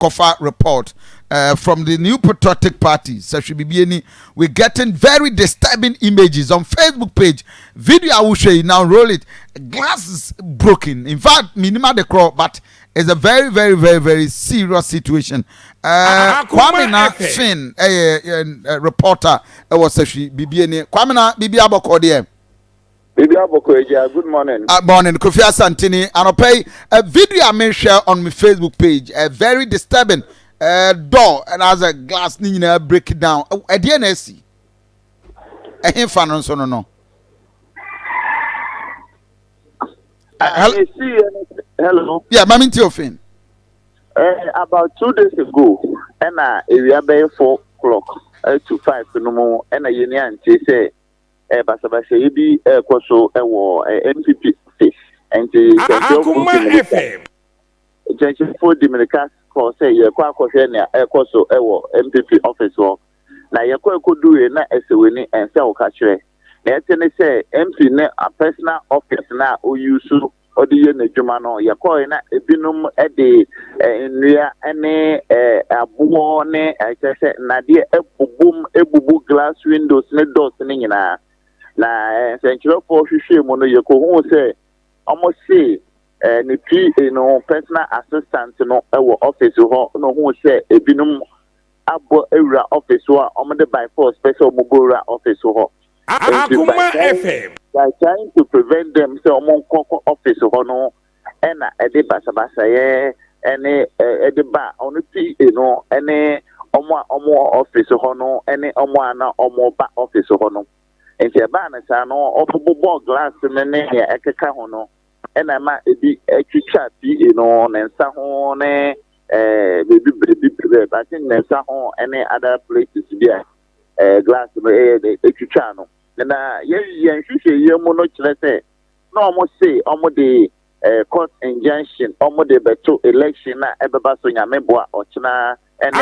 Kofa report from the New Patriotic Party. Sefwi Biibiani, we're getting very disturbing images on Facebook page. Video I will show you now. Roll it. Glass is broken. In fact, minima the crowd, but it's a very, very, very, very serious situation. Kwame na Finn, reporter, was Sefwi Biibiani. Kwame na Bibi Aboko there. Biibiani Bekwai, good morning. Morning, Kofi Asantini. And I pay a video I may share on my Facebook page. A very disturbing door and as a glass nina break it down. A DNSC. A him fan on so no. Hello. Yeah, Mammy Teofin. About 2 days ago, and we are by 4 o'clock to 5 no more, and a union say, Basabasha, you be a coso a war, NPP fish, and the FM. Attention for the Americas, say, your Quacoshania, a coso a war, NPP office war. Now, your could do it as a winning and sell catcher. Let's say, MP a personal office now, who use or the unit Jumano, your coin, a binum at the India, any a boone, I said, Nadia, a boom, a boo glass windows, no doors, na central for Shishi Mono Yoko say, almost say, personal assistant, no, our office, no, who say, a binum, abo era office, or by force special Mugura office, or Akoma FM. By trying to prevent them, so among Coco office or no, and a de Basabasa, any a de bar on the P, any more office or no, any or more back office or no. And the banners are no operable glass in the name of Ekahono, and I might be a chat, and Sahone, but in Sahon, any other places to be a glass of a channel. And you say, you mono say, no, almost say, almost the court injunction, almost the better election, ever basonia member or china, and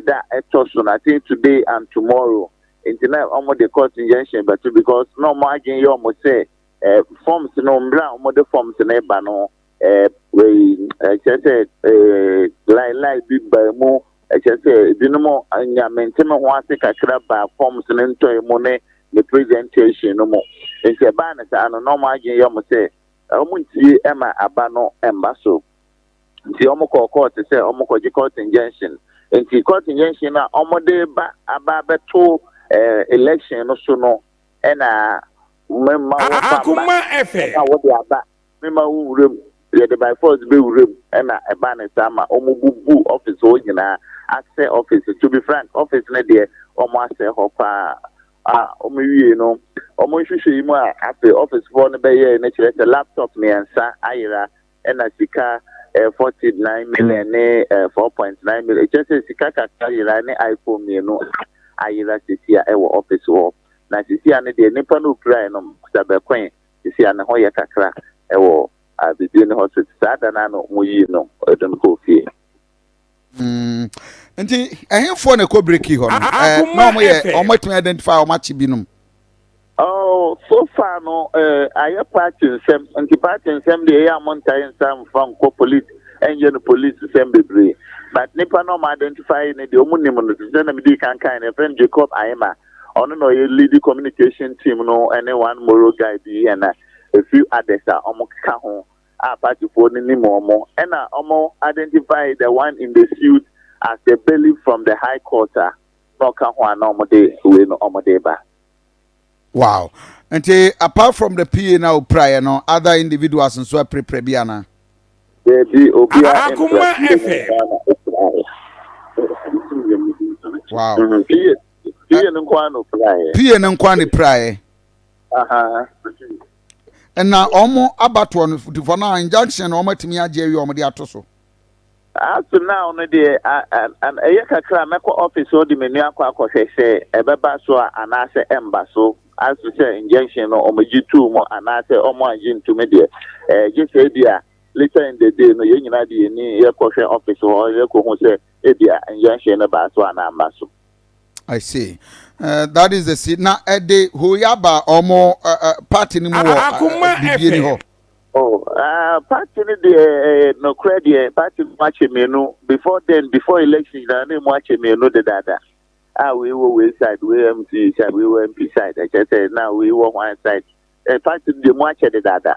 that extortion, I think today and tomorrow. Internet almost the court injunction, but because no margin, you almost say, forms no brown, almost the forms in a bano, we just said, like big by more. I just say, Dinamo, and ya maintain one take a crab by forms and into money, the presentation no more. It's a banner, and a normal game, you must say, I won't see Emma Abano and Basso. The Omoko court to say Omoko court injunction. And the court injunction, Omode Ababeto election, no sooner, and Akoma FM. What they are back. Remember, the by force be room and a banner sama omubu office ojina access office to be frank office na there almost say hopa omuwie no omonhwehwe mu a afi office for no be ye na kire laptop me ansa ayira na sika 49 million ne 4.9 million just sika kakra ayira ne iPhone me no ayira sisia e wo office wo na sisia ne de nipa no kra no Bekwai sisia ne ho ye kakra e wo Biibiani hospital sada no muyi no edon ko fie nti ehemfo na ko break ho no mo ye omatumi identify omachi binum so far no aye party nsem nti party nsem de ya montai nsam from ko police engine police nsem bebre but nipa no ma identify ne de omunim no na me di kan friend Jacob Ayema ono no ye lead communication team no any one moral guy bi and a few others are ka ho party for ni momo and identify the one in the suit as the bailiff from the high court no ka ho anomode we no omode ba. Wow. And apart from the PA now prior no other individuals and so prepare biana there be obia Akoma FM. Wow. PA no kwano prior PA no kwano prior and now almost about one for now injunction or matimi agye or mede atoso as now no dey and kakra meko office o di menu akwa akohwehwe ebeba so anase emba so as to say injunction no omagitu mo anase omo agintu me dey just say dia later in the day no ye nyina dey ni ye kohwe office o ye ko hu say e dia injunction no ba so anamba so. I see. That is the seat. Now, at the Hoyaba or more party anymore. Akoma FM. Oh, party no credit, party match me no. Before then, before election, I know match me no the data. We were way side, we MC side, we were MP side. I just said now we were one side. Party the match the data.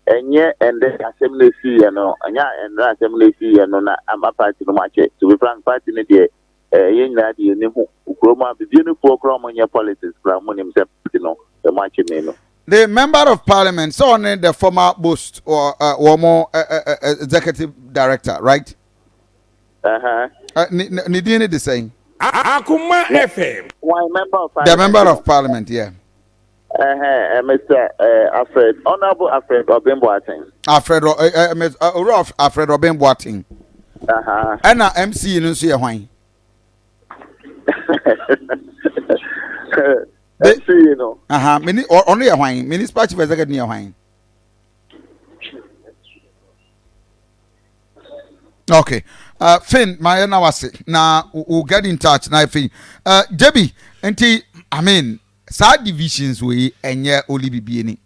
And yeah, and then assembly fee, and yeah, assembly fee, and no, I'm a party no match. To be frank, party in the young lady, you know, Kroma, the beautiful Kroma in your politics, Kramon himself, you know, the match me no. The member of parliament, so on the former boast or more executive director, right? Nidini the same. Akoma FM. One member of The member of parliament, yeah. Mr. Alfred, Honorable Alfred Obimboateng. Alfred Robin Boating. And MC in Sia Wine. MC, you know. Many or only a wine. Many spatch was a near wine. Okay. Finn, my nawasi. Now we'll get in touch. Now, Finn. Debbie, I mean, sad divisions we and yeah, only Biibiani.